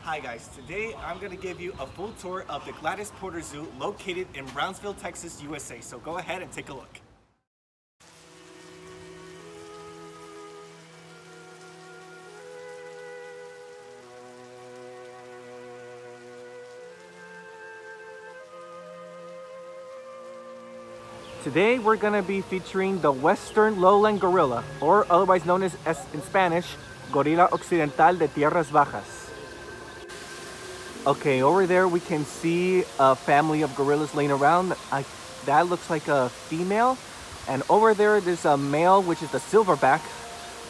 Hi guys, today I'm going to give you a full tour of the Gladys Porter Zoo located in Brownsville, Texas, USA. So go ahead and take a look. Today we're going to be featuring the Western Lowland Gorilla, or otherwise known as in Spanish, Gorila Occidental de Tierras Bajas. Okay, over there we can see a family of gorillas laying around. That looks like a female. And over there's a male, which is the silverback,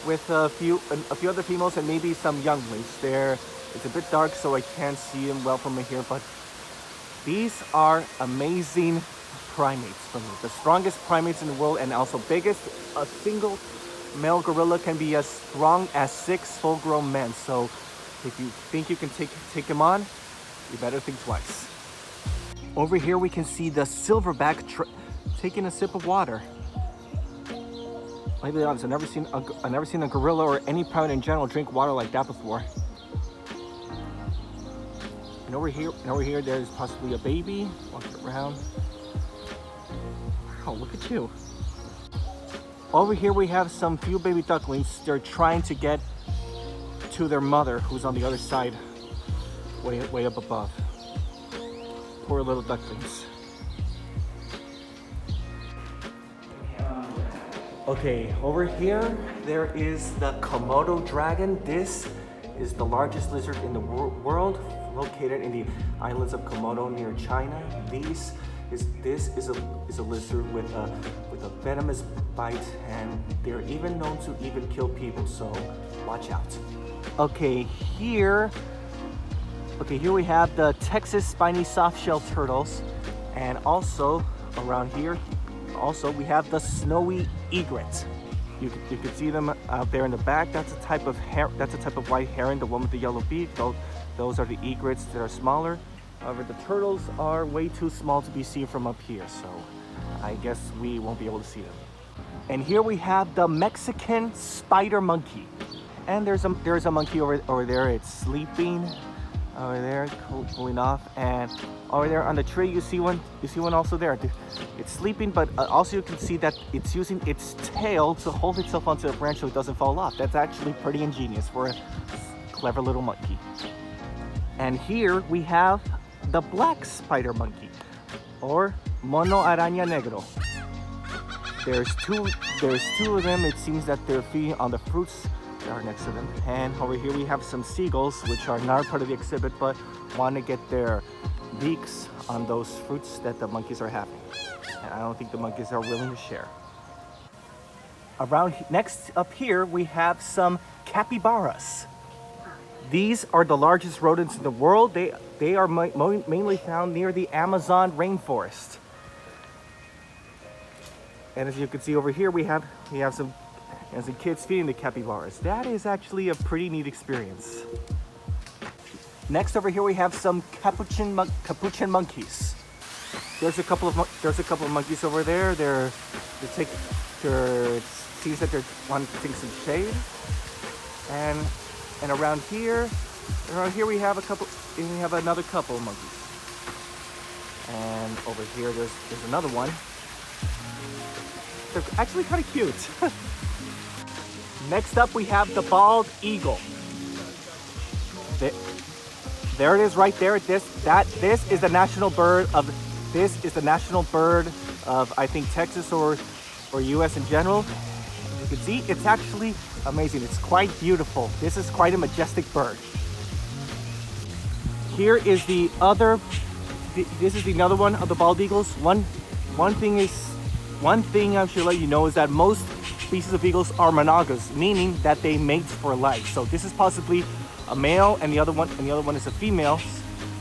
with a few other females and maybe some younglings. It's a bit dark, so I can't see them well from here, but these are amazing primates for me. The strongest primates in the world and also biggest. A single male gorilla can be as strong as 6 full-grown men. So if you think you can take him on, you better think twice. Over here we can see the silverback taking a sip of water. I'll be honest, I've never seen a gorilla or any primate in general drink water like that before. And over here there's possibly a baby walking around. Wow, look at you. Over here we have some few baby ducklings. They're trying to get to their mother, who's on the other side, way up above. Poor little ducklings. Okay, over here there is the Komodo dragon. This is the largest lizard in the world, located in the islands of Komodo near China. This is a lizard with a venomous bite, and they're even known to even kill people, so watch out. Okay, here we have the Texas spiny softshell turtles, and also around here, we have the snowy egret. You can see them out there in the back. That's a type of white heron, the one with the yellow beak. Those are the egrets that are smaller. However, the turtles are way too small to be seen from up here, so I guess we won't be able to see them. And here we have the Mexican spider monkey. And there's a monkey over there. It's sleeping over there, cooling off. And over there on the tree, you see one also there. It's sleeping, but also you can see that it's using its tail to hold itself onto the branch so it doesn't fall off. That's actually pretty ingenious for a clever little monkey. And here we have the black spider monkey, or Mono Araña Negro. There's two of them. It seems that they're feeding on the fruits that are next to them. And over here we have some seagulls, which are not part of the exhibit, but want to get their beaks on those fruits that the monkeys are having. And I don't think the monkeys are willing to share. Next up here, we have some capybaras. These are the largest rodents in the world. They are mainly found near the Amazon rainforest. And as you can see over here, we have some kids feeding the capybaras. That is actually a pretty neat experience. Next over here we have some capuchin monkeys. There's a couple of monkeys over there. It seems that they're wanting to take some shade. And around here we have another couple of monkeys. And over here there's another one. They're actually kind of cute. Next up we have the bald eagle. There it is right there. This is the national bird of I think Texas or US in general. As you can see, it's actually amazing. It's quite beautiful. This is quite a majestic bird. Here is the other. This is another one of the bald eagles. One thing I should let you know is that most species of eagles are monogamous, meaning that they mate for life. So this is possibly a male, and the other one is a female,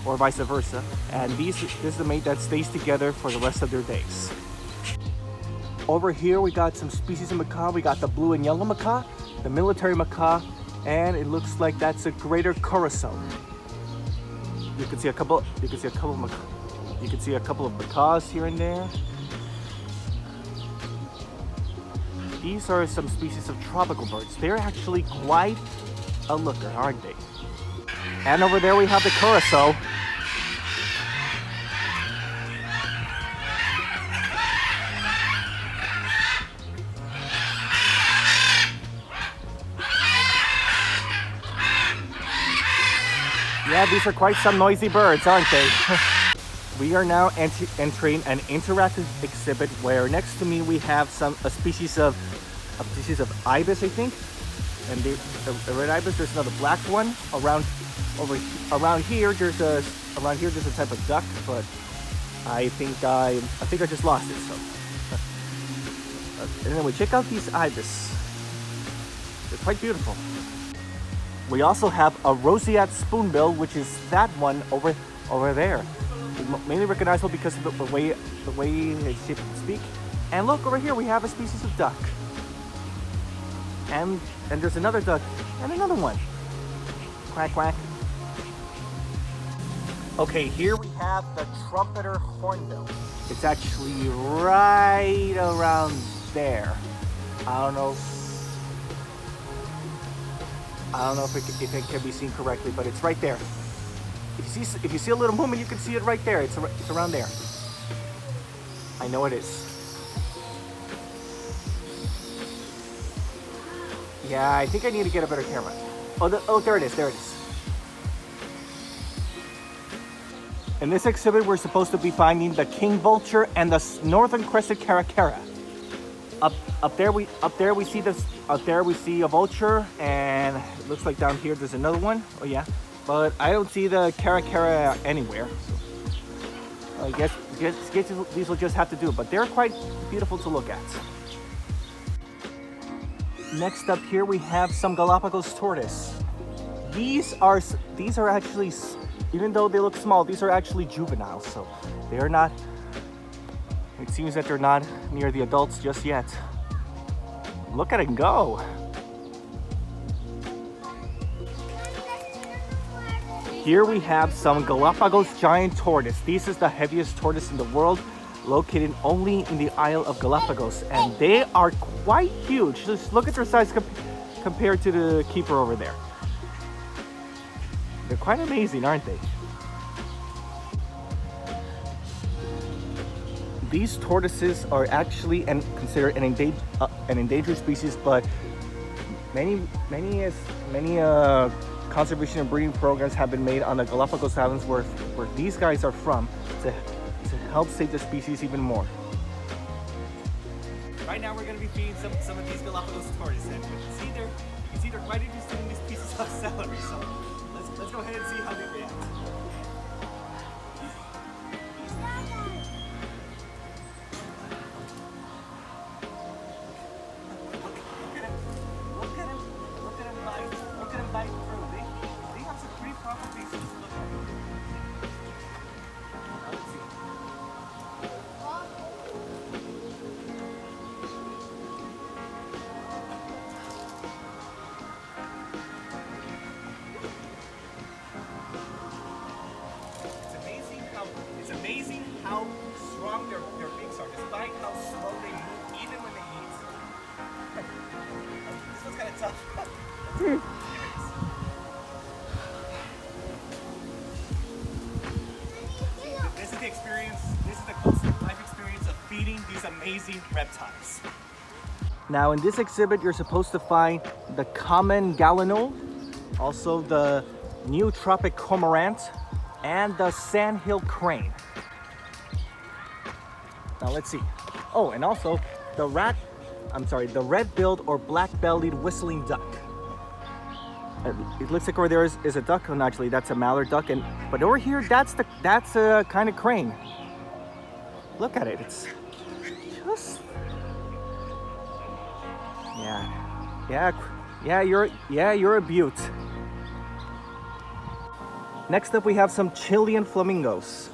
or vice versa. And this is a mate that stays together for the rest of their days. Over here we got some species of macaw. We got the blue and yellow macaw, the military macaw, and it looks like that's a greater curassow. You can see a couple of macaws here and there. These are some species of tropical birds. They're actually quite a looker, aren't they? And over there we have the curassow. Yeah, these are quite some noisy birds, aren't they? We are now entering an interactive exhibit where next to me we have a species of ibis, I think. And the red ibis, there's another black one. Around here there's a type of duck, but I think I just lost it. So anyway, check out these ibis. They're quite beautiful. We also have a roseate spoonbill, which is that one over there. It's mainly recognizable because of the way it's shaped to speak. And look, over here we have a species of duck. And there's another duck and another one. Quack, quack. Okay, here we have the trumpeter hornbill. It's actually right around there. I don't know if it can be seen correctly, but it's right there. If you see a little movement, you can see it right there. It's around there. I know it is. Yeah, I think I need to get a better camera. Oh, there it is. There it is. In this exhibit, we're supposed to be finding the king vulture and the northern crested caracara. Up there we see a vulture, and it looks like down here there's another one. Oh yeah, but I don't see the caracara anywhere. So I guess these will just have to do. But they're quite beautiful to look at. Next up here we have some Galapagos tortoise. These are actually, even though they look small, these are actually juveniles. So they are not. It seems that they're not near the adults just yet. Look at it go. Here we have some Galapagos giant tortoise. This is the heaviest tortoise in the world, located only in the Isle of Galapagos. And they are quite huge. Just look at their size compared to the keeper over there. They're quite amazing, aren't they? These tortoises are actually considered an endangered species, but many conservation and breeding programs have been made on the Galapagos Islands where these guys are from to help save the species even more. Right now we're going to be feeding some of these Galapagos tortoises. And you can see they're quite interested in these pieces of celery. So let's go ahead and see how they react. It's amazing how strong their beaks are, despite how slow they move, even when they eat. This one's kind of tough. This is the experience. This is the close life experience of feeding these amazing reptiles. Now, in this exhibit, you're supposed to find the common gallinule, also the neotropic cormorant, and the sandhill crane. Now let's see. Oh, and also the red-billed or black-bellied whistling duck. It looks like over there is a duck. Oh, no, actually, that's a mallard duck. But over here, that's a kind of crane. Look at it. It's just you're a beaut. Next up, we have some Chilean flamingos.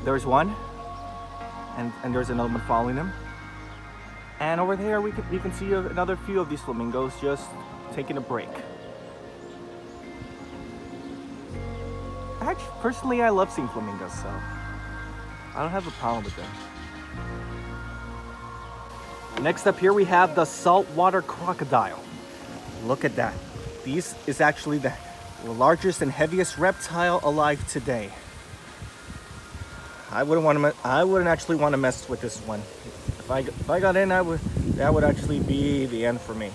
There's one, and there's another one following them. And over there, we can see another few of these flamingos just taking a break. Actually, personally, I love seeing flamingos, so I don't have a problem with them. Next up here, we have the saltwater crocodile. Look at that. This is actually The largest and heaviest reptile alive today. I wouldn't actually want to mess with this one. If I got in, that would actually be the end for me.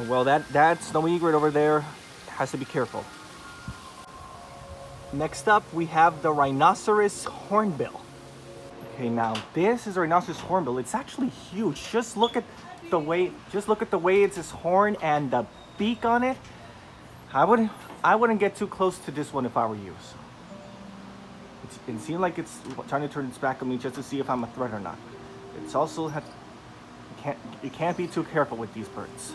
Well, that snowy egret over there has to be careful. Next up, we have the rhinoceros hornbill. Okay, now this is a rhinoceros hornbill. It's actually huge. Just look at the way it's its horn and the beak on it. I wouldn't get too close to this one if I were you. It seems like it's trying to turn its back on me just to see if I'm a threat or not. It's also you can't be too careful with these birds.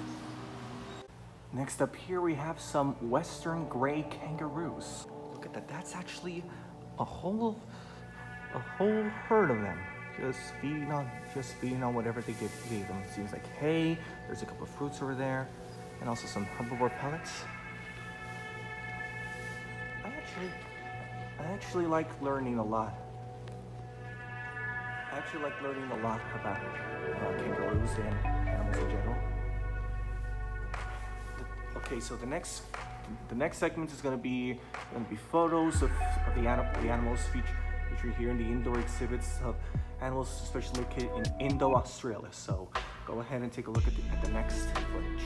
Next up here we have some western gray kangaroos. Look at that. That's actually a whole herd of them. Just feeding on whatever they give them. It seems like hay. There's a couple of fruits over there, and also some herbivore pellets. I actually like learning a lot. About kangaroos and animals in general. Okay, so the next segment is going to be photos of the animals featured here in the indoor exhibits of animals especially located in Indo-Australia. So go ahead and take a look at the next footage.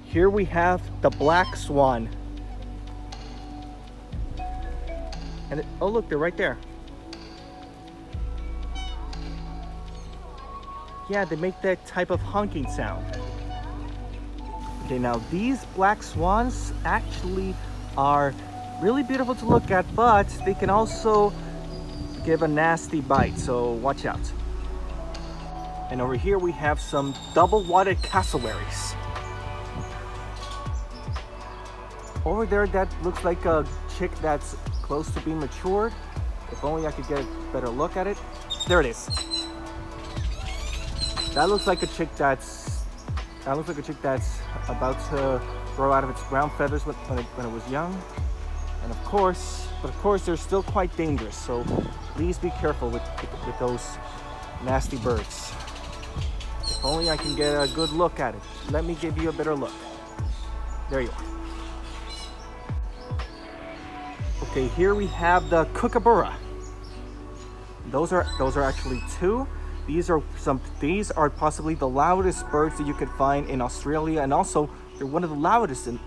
Here we have the black swan. And oh look, they're right there. Yeah, they make that type of honking sound. Okay, now these black swans actually are really beautiful to look at, but they can also give a nasty bite, so watch out. And over here we have some double-wadded cassowaries. Over there, that looks like a chick that's close to being matured. If only I could get a better look at it. There it is. That looks like a chick that's about to grow out of its brown feathers when it was young. And of course, they're still quite dangerous. So please be careful with those nasty birds. If only I can get a good look at it. Let me give you a better look. There you are. Okay, here we have the kookaburra. Those are actually two. These are possibly the loudest birds that you could find in Australia, and also they're one of the loudest in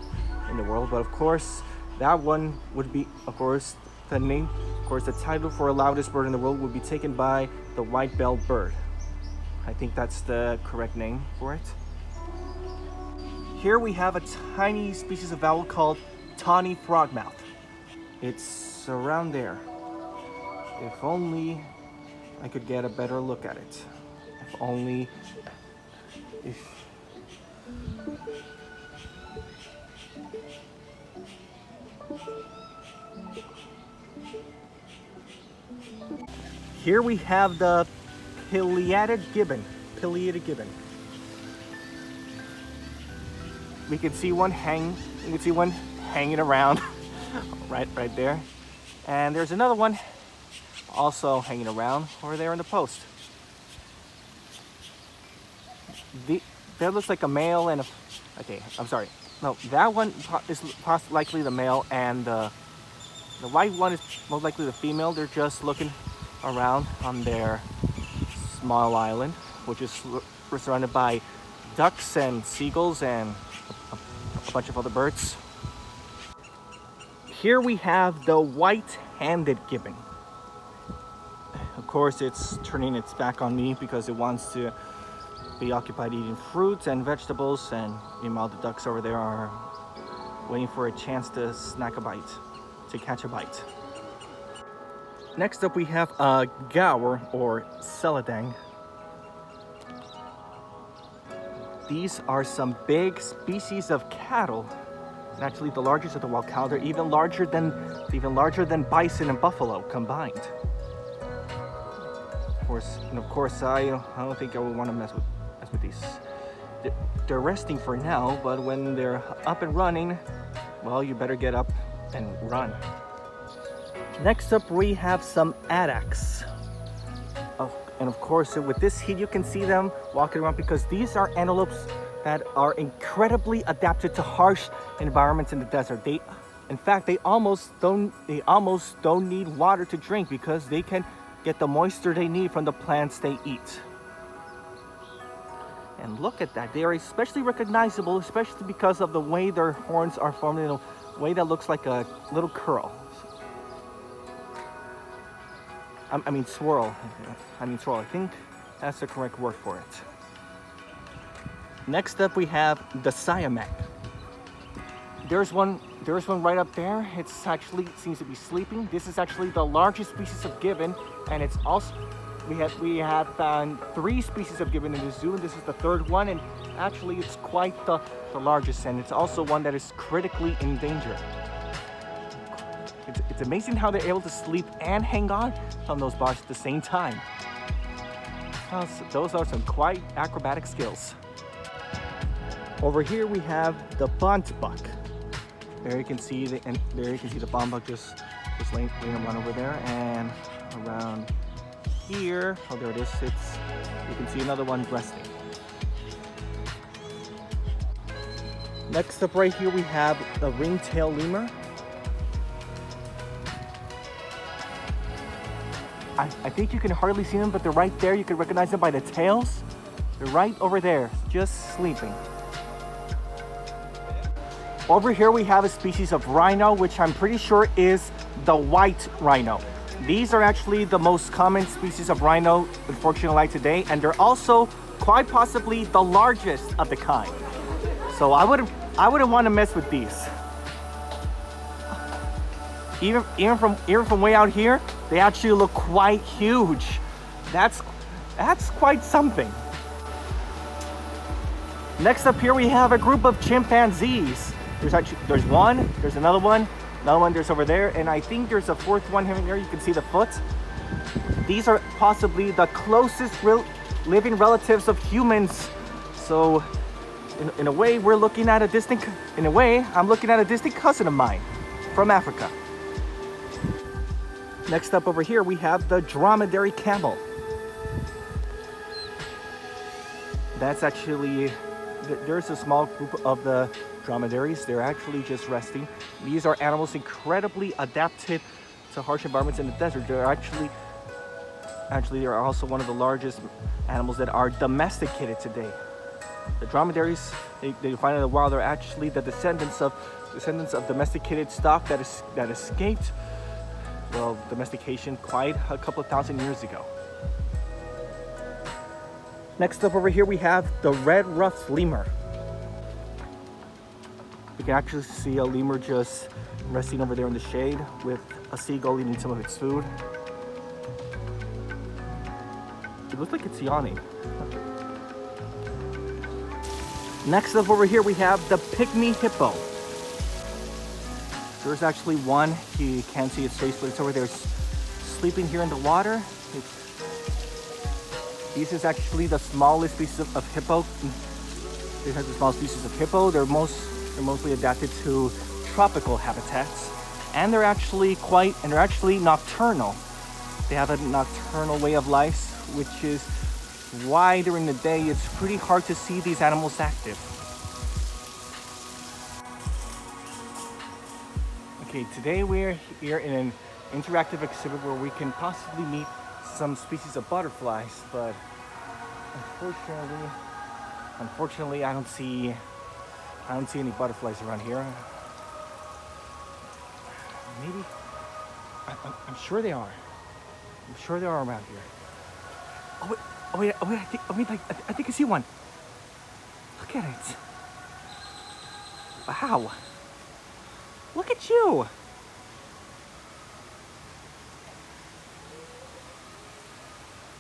the world. But of course, that one would be, the title for loudest bird in the world would be taken by the white-billed bird. I think that's the correct name for it. Here we have a tiny species of owl called tawny frogmouth. It's around there. If only I could get a better look at it. Here we have the pileated gibbon. We can see one hanging around right there. And there's another one also hanging around over there in the post. That looks like a male and okay, I'm sorry. No, that one is likely the male, and the white one is most likely the female. They're just looking around on their small island, which is surrounded by ducks and seagulls and a a bunch of other birds. Here we have the white-handed gibbon. Of course, it's turning its back on me because it wants to be occupied eating fruits and vegetables, and meanwhile the ducks over there are waiting for a chance to snack a bite, to catch a bite. Next up we have a gaur or celadang. These are some big species of cattle, and actually the largest of the wild cow. They're even larger than bison and buffalo combined. Of course, I don't think I would want to mess with these. They're resting for now, but when they're up and running, well, you better get up and run. Next up, we have some addax. And of course, with this heat, you can see them walking around because these are antelopes that are incredibly adapted to harsh environments in the desert. In fact, they almost don't need water to drink because they can get the moisture they need from the plants they eat. And look at that. They are especially recognizable, especially because of the way their horns are formed in a way that looks like a little curl. I mean swirl. I think that's the correct word for it. Next up we have the siamak. There's one right up there. It seems to be sleeping. This is actually the largest species of gibbon, and it's also we have found 3 species of gibbon in the zoo, and this is the 3rd one, and actually it's quite the largest, and it's also one that is critically endangered. It's amazing how they're able to sleep and hang on from those bars at the same time. Those are some quite acrobatic skills. Over here we have the buntbuck. There you can see the buntbuck just laying around over there, and around here, oh there it is. You can see another one resting. Next up right here we have the ring-tailed lemur. I think you can hardly see them, but they're right there. You can recognize them by the tails. They're right over there, just sleeping. Over here we have a species of rhino, which I'm pretty sure is the white rhino. These are actually the most common species of rhino, unfortunately, today, and they're also quite possibly the largest of the kind. So I wouldn't want to mess with these. Even from way out here, they actually look quite huge. That's quite something. Next up here we have a group of chimpanzees. There's one, there's another one, there's over there, and I think there's a 4th one here and there. You can see the foot. These are possibly the closest living relatives of humans. So in a way, I'm looking at a distant cousin of mine from Africa. Next up over here, we have the dromedary camel. That's actually, there's a small group of the dromedaries. They're actually just resting. These are animals incredibly adapted to harsh environments in the desert. They're actually they are also one of the largest animals that are domesticated today. The dromedaries, they find in the wild, are actually the descendants of domesticated stock that escaped, well, domestication quite a couple of thousand years ago. Next up over here we have the red-ruffed lemur. You can actually see a lemur just resting over there in the shade with a seagull eating some of its food. It looks like it's yawning. Next up over here we have the pygmy hippo. There's actually one. You can't see its face, but it's over there sleeping here in the water. This is actually the smallest species of hippo. This has the smallest species of hippo. They're mostly adapted to tropical habitats, and they're actually nocturnal. They have a nocturnal way of life, which is why during the day it's pretty hard to see these animals active. Okay, today we're here in an interactive exhibit where we can possibly meet some species of butterflies, but unfortunately I don't see I don't see any butterflies around here. Maybe. I'm sure they are. I'm sure they are around here. Oh wait! I think I see one. Look at it. Wow. Look at you.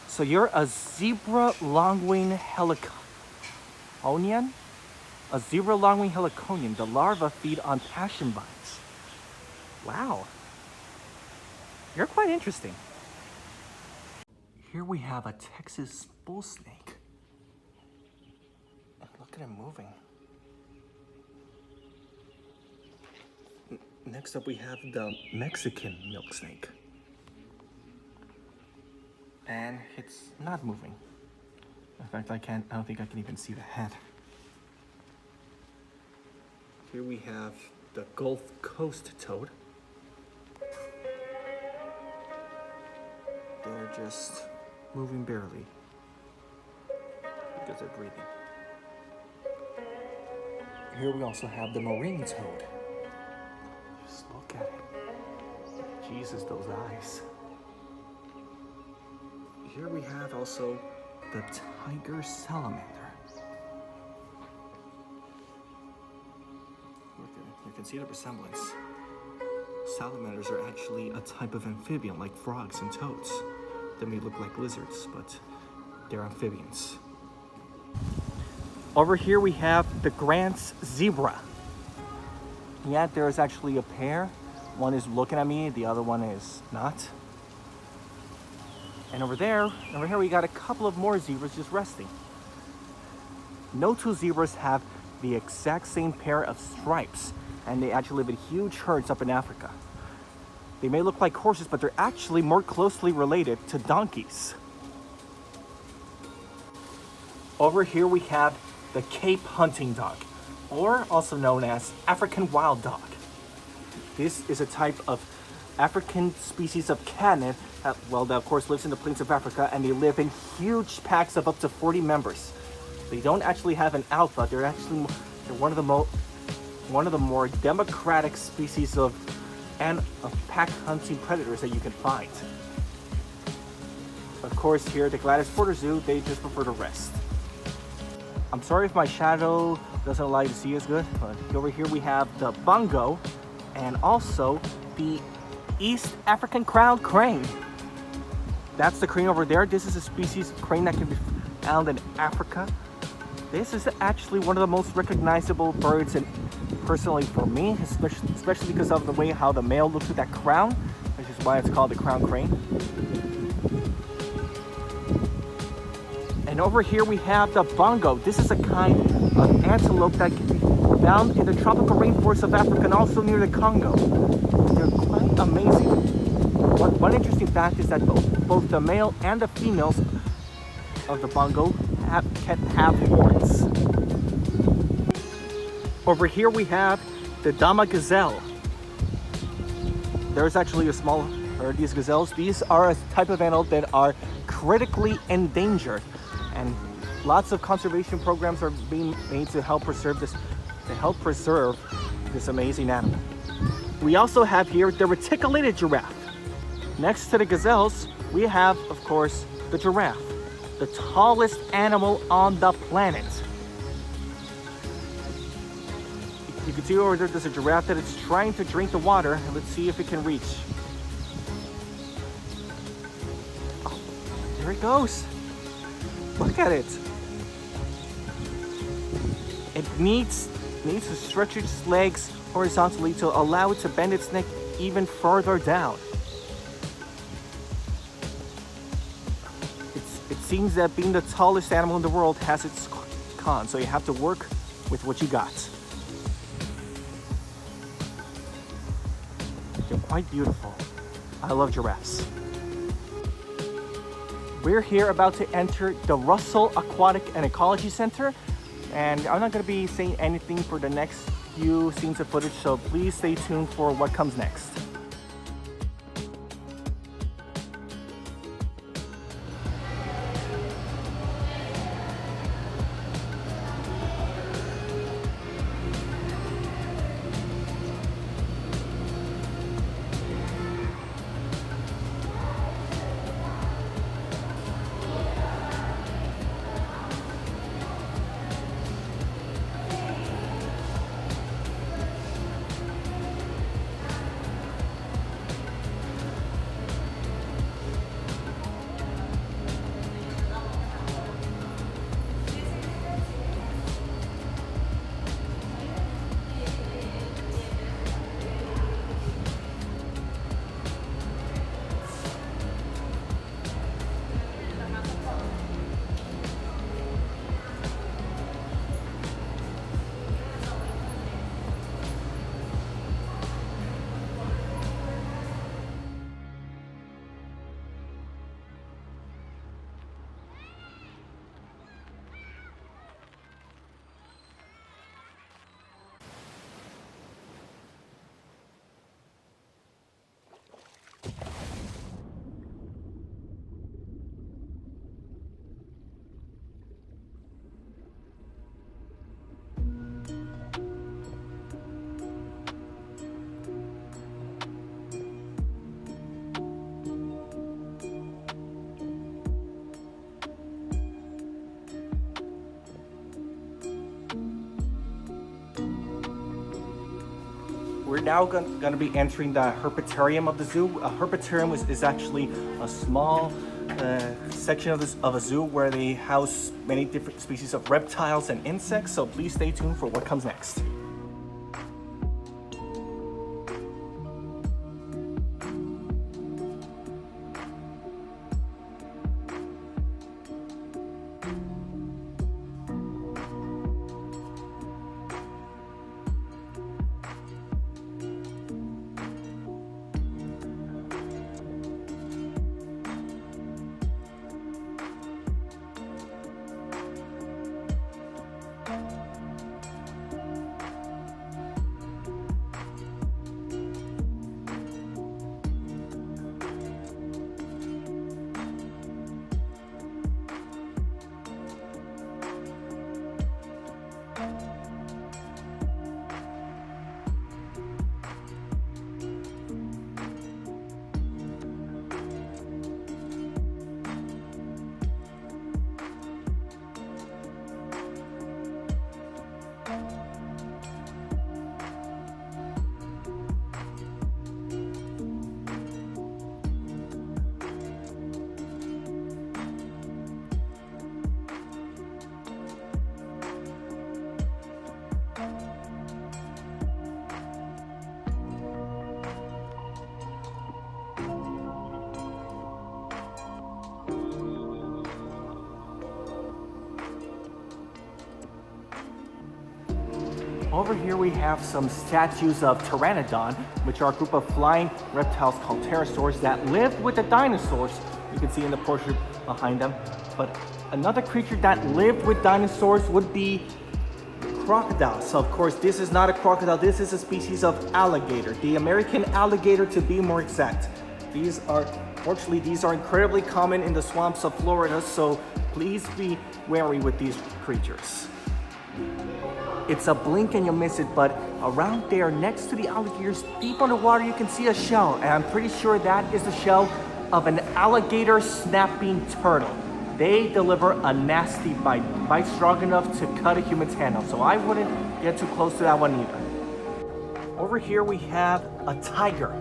So you're a zebra longwing heliconian? A zebra longwing heliconian. The larvae feed on passion vines. Wow. You're quite interesting. Here we have a Texas bull snake. And look at him moving. Next up we have the Mexican milk snake. And it's not moving. In fact, I don't think I can even see the head. Here we have the Gulf Coast toad. They're just moving barely because they're breathing. Here we also have the marine toad. Just look at it. Jesus, those eyes. Here we have also the tiger salamander. You can see the resemblance. Salamanders are actually a type of amphibian like frogs and toads. They may look like lizards, but they're amphibians. Over here we have the Grant's zebra. Yeah, there is actually a pair. One is looking at me, the other one is not. And over here we got a couple of more zebras just resting. No two zebras have the exact same pair of stripes, and they actually live in huge herds up in Africa. They may look like horses, but they're actually more closely related to donkeys. Over here we have the Cape hunting dog, or also known as African wild dog. This is a type of African species of catnip that, of course lives in the plains of Africa, and they live in huge packs of up to 40 members. They don't actually have an alpha. They're one of the more democratic species of pack hunting predators that you can find. Of course, here at the Gladys Porter Zoo, they just prefer to rest. I'm sorry if my shadow doesn't allow you to see as good, but over here we have the bongo and also the East African crowned crane. That's the crane over there. This is a species of crane that can be found in Africa. This is actually one of the most recognizable birds, and personally for me, especially because of the way how the male looks with that crown, which is why it's called the crown crane. And over here we have the bongo. This is a kind of antelope that can be found in the tropical rainforests of Africa and also near the Congo. They're quite amazing. One interesting fact is that both the male and the females of the bongo can have horns. Over here we have the Dama gazelle. There's actually a small herd of these gazelles. These are a type of animal that are critically endangered, and lots of conservation programs are being made to help preserve this amazing animal. We also have here the reticulated giraffe. Next to the gazelles, we have, of course, the giraffe, the tallest animal on the planet. You can see over there, there's a giraffe that is trying to drink the water. Let's see if it can reach. Oh, there it goes. Look at it. It needs to stretch its legs horizontally to allow it to bend its neck even further down. It seems that being the tallest animal in the world has its cons, so you have to work with what you got. They're quite beautiful. I love giraffes. We're here about to enter the Russell Aquatic and Ecology Center, and I'm not going to be saying anything for the next few scenes of footage, so please stay tuned for what comes next. we're now going to be entering the Herpetarium of the zoo. A Herpetarium is actually a small section of a zoo where they house many different species of reptiles and insects, so please stay tuned for what comes next. Over here we have some statues of pteranodon, which are a group of flying reptiles called pterosaurs that lived with the dinosaurs. You can see in the portrait behind them. But another creature that lived with dinosaurs would be crocodiles. So of course this is not a crocodile, this is a species of alligator, the American alligator to be more exact. Fortunately, these are incredibly common in the swamps of Florida, so please be wary with these creatures. It's a blink and you'll miss it, but around there next to the alligators, deep underwater, you can see a shell, and I'm pretty sure that is the shell of an alligator snapping turtle. They deliver a nasty bite strong enough to cut a human's hand off, so I wouldn't get too close to that one either. Over here we have a tiger.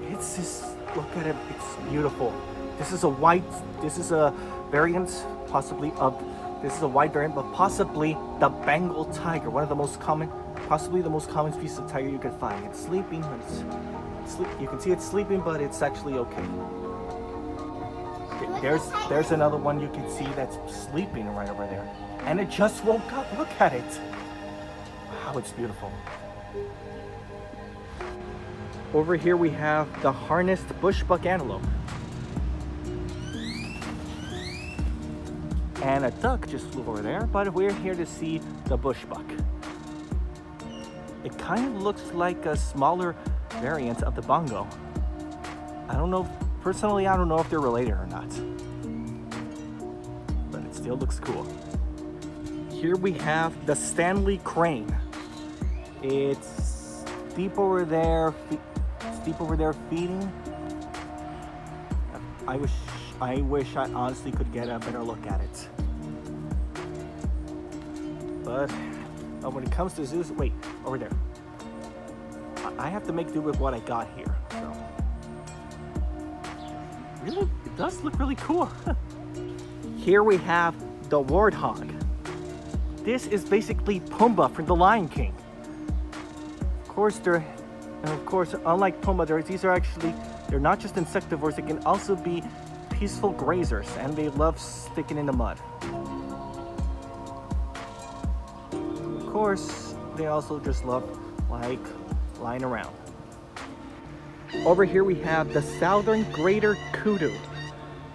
It's just, look at it, it's beautiful. This is a variant possibly of, this is a white variant, but possibly the Bengal tiger, one of the most common, possibly the most common species of tiger you can find. It's sleeping, but you can see it's sleeping, but it's actually okay. There's another one you can see that's sleeping right over there. And it just woke up, look at it. Wow, it's beautiful. Over here we have the harnessed bushbuck antelope. And a duck just flew over there, but we're here to see the bushbuck. It kind of looks like a smaller variant of the bongo. Personally, I don't know if they're related or not. But it still looks cool. Here we have the Stanley crane. It's deep over there feeding. I wish I honestly could get a better look at it. But when it comes to zoos, wait, over there. I have to make do with what I got here. So really, it does look really cool. Here we have the warthog. This is basically Pumbaa from The Lion King. Of course, unlike Pumbaa, they're not just insectivores, they can also be peaceful grazers, and they love sticking in the mud. Of course, they also just love lying around. Over here we have the southern greater kudu.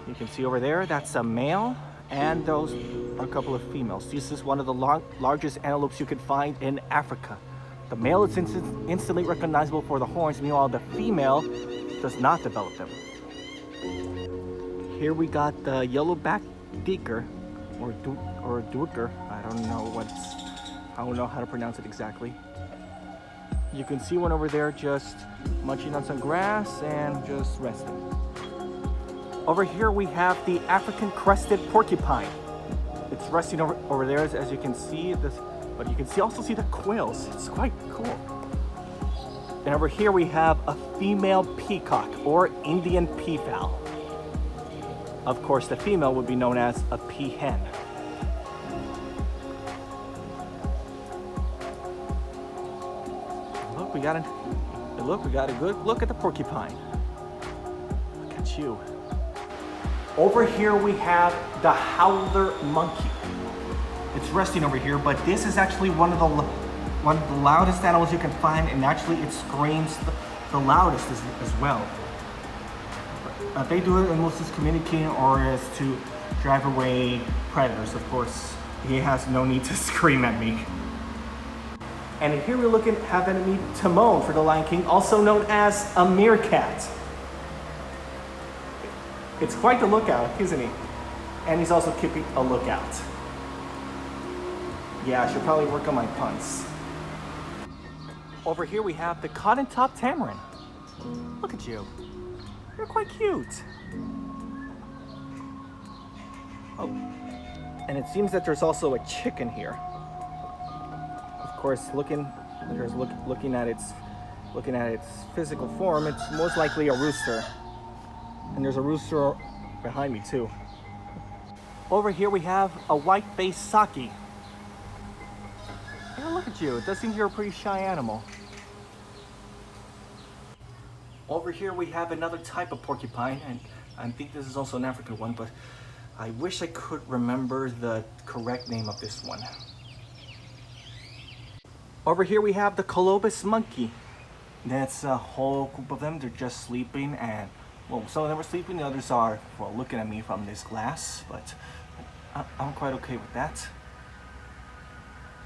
You can see over there, that's a male, and those are a couple of females. This is one of the largest antelopes you can find in Africa. The male is instantly recognizable for the horns, meanwhile the female does not develop them. Here we got the yellowback deer, or duiker. I don't know how to pronounce it exactly. You can see one over there just munching on some grass and just resting. Over here we have the African crested porcupine. It's resting over there, as you can see. But you can also see the quills. It's quite cool. And over here we have a female peacock or Indian peafowl. Of course, the female would be known as a peahen. Look, we got a good look at the porcupine. Look at you. Over here we have the howler monkey. It's resting over here, but this is actually one of the loudest animals you can find, and actually it screams the loudest as well. They do it mostly as communicating or as to drive away predators. Of course, he has no need to scream at me. And here we're having to meet Timon for the Lion King, also known as a meerkat. It's quite the lookout, isn't he? And he's also keeping a lookout. Yeah, I should probably work on my puns. Over here we have the cotton-top tamarin. Look at you. You're quite cute. Oh, and it seems that there's also a chicken here. Of course, looking at its physical form, it's most likely a rooster. And there's a rooster behind me too. Over here we have a white-faced saki. Yeah, look at you. It does seem you're a pretty shy animal. Over here we have another type of porcupine, and I think this is also an African one, but I wish I could remember the correct name of this one. Over here we have the colobus monkey. That's a whole group of them. They're just sleeping, and well, some of them are sleeping, the others are, well, looking at me from this glass, but I'm quite okay with that.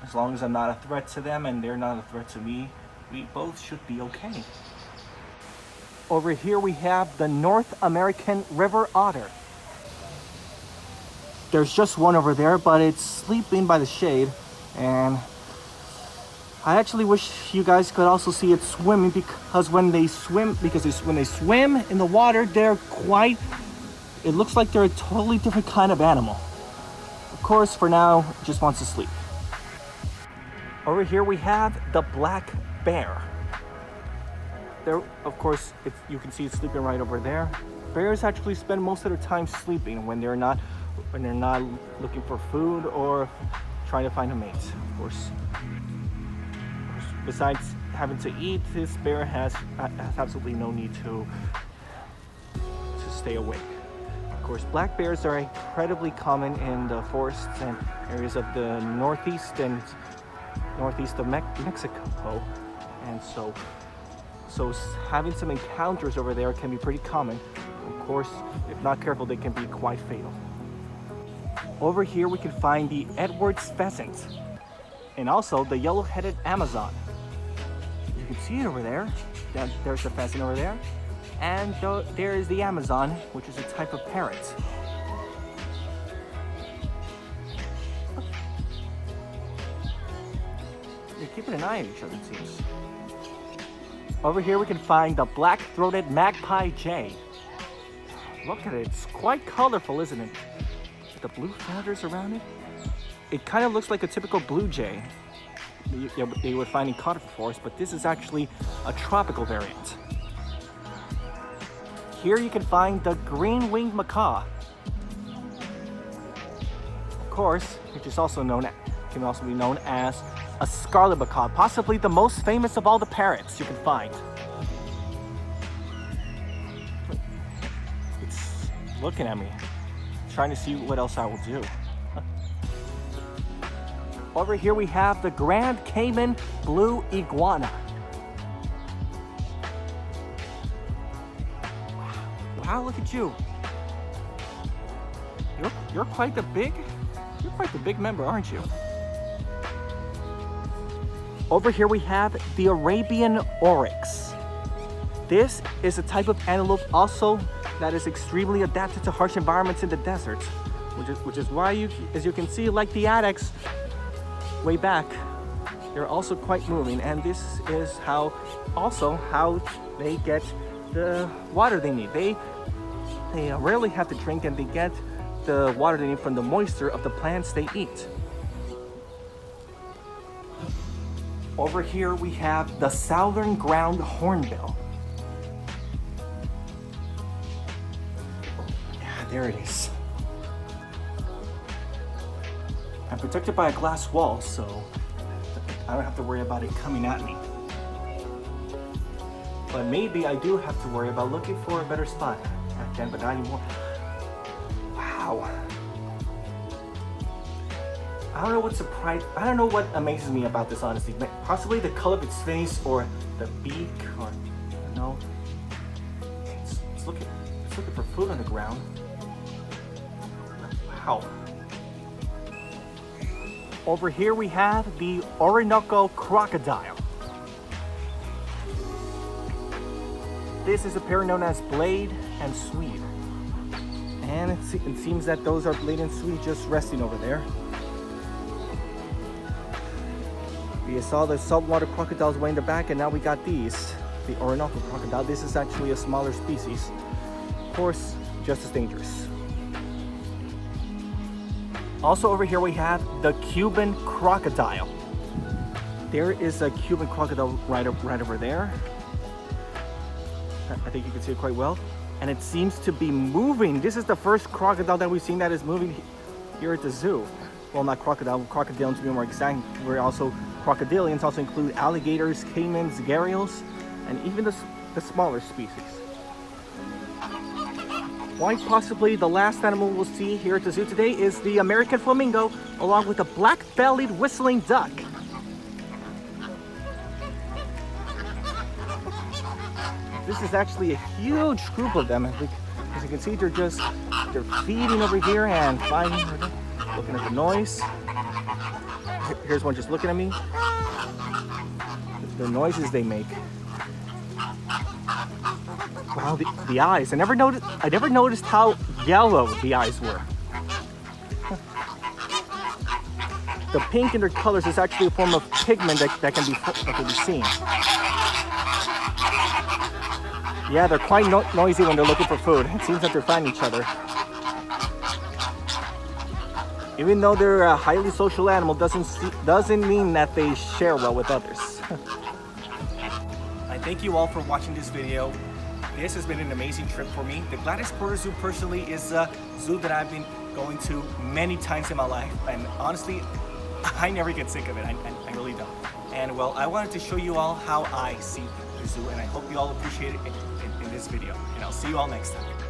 As long as I'm not a threat to them and they're not a threat to me, we both should be okay. Over here we have the North American river otter. There's just one over there, but it's sleeping by the shade, and I actually wish you guys could also see it swimming, because when they swim in the water, it looks like they're a totally different kind of animal. Of course, for now, it just wants to sleep. Over here we have the black bear. There, of course, you can see it sleeping right over there. Bears actually spend most of their time sleeping when they're not looking for food or trying to find a mate. Of course, besides having to eat, this bear has absolutely no need to stay awake. Of course, black bears are incredibly common in the forests and areas of the northeast of Mexico, and so having some encounters over there can be pretty common. Of course, if not careful, they can be quite fatal. Over here we can find the Edwards pheasant, and also the yellow-headed Amazon. You can see it over there. There's the pheasant over there, and there is the Amazon, which is a type of parrot. They're keeping an eye on each other, it seems. Over here we can find the black-throated magpie jay. Look at it, it's quite colorful, isn't it? The blue feathers around it. It kind of looks like a typical blue jay you would find in conifer forests, but this is actually a tropical variant. Here you can find the green-winged macaw. Of course, which is can also be known as a scarlet macaw, possibly the most famous of all the parrots you can find. It's looking at me, trying to see what else I will do. Over here we have the Grand Cayman blue iguana. Wow, look at you. You're quite the big member, aren't you? Over here we have the Arabian oryx. This is a type of antelope also that is extremely adapted to harsh environments in the desert, which is why as you can see, like the addax way back, they're also quite moving, and this is how they get the water they need. They rarely have to drink, and they get the water they need from the moisture of the plants they eat. Over here we have the southern ground hornbill. Yeah, there it is. I'm protected by a glass wall, so I don't have to worry about it coming at me. But maybe I do have to worry about looking for a better spot. Again, but not anymore. Wow. I don't know what amazes me about this, honestly. Possibly the color of its face or the beak, or no. It's looking for food on the ground. Wow. Over here we have the Orinoco crocodile. This is a pair known as Blade and Swede. And it seems that those are Blade and Swede just resting over there. We saw the saltwater crocodiles way in the back, and now we got these, the Orinoco crocodile. This is actually a smaller species. Of course, just as dangerous. Also over here we have the Cuban crocodile. There is a Cuban crocodile right over there. I think you can see it quite well. And it seems to be moving. This is the first crocodile that we've seen that is moving here at the zoo. Well, not crocodile, crocodilians to be more exact. We're also crocodilians also include alligators, caimans, gharials, and even the smaller species. Quite possibly the last animal we'll see here at the zoo today is the American flamingo, along with a black-bellied whistling duck. This is actually a huge group of them. As you can see, they're feeding over here and flying, looking at the noise. Here's one just looking at me. The noises they make. Wow, the eyes. I never noticed how yellow the eyes were. The pink in their colors is actually a form of pigment that can be seen. Yeah, they're quite noisy when they're looking for food. It seems that they're finding each other. Even though they're a highly social animal, doesn't mean that they share well with others. I thank you all for watching this video. This has been an amazing trip for me. The Gladys Porter Zoo personally is a zoo that I've been going to many times in my life, and honestly, I never get sick of it. I really don't. And well, I wanted to show you all how I see the zoo, and I hope you all appreciate it in this video. And I'll see you all next time.